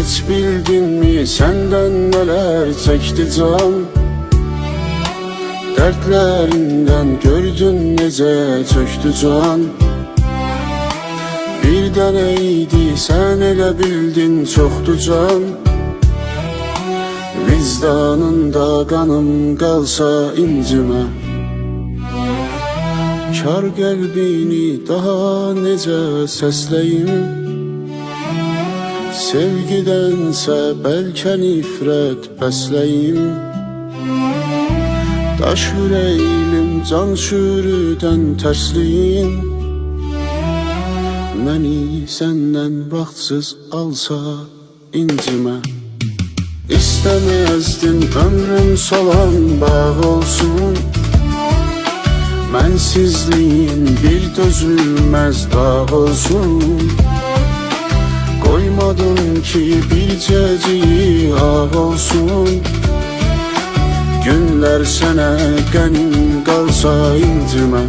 Hiç bildin mi senden neler çekti can? Dertlerinden gördün nece çöktü can. Bir deneydi sen ele bildin çoktu can. Vicdanında kanım kalsa incime. Kar qəlbini daha necə səsləyim? Sevgidənsə bəlkə nifrət bəsləyim. Daş ürəyim can çürüdən tərsliyin. Məni səndən vaxtsız alsa incimə. İstəməzdin ömrüm solan bağ olsun. Mənsizliyin bir dözülməz dağ olsun. Koymadın ki bircəciyi ağ olsun. Günlər sənə qənim qalsa incimə.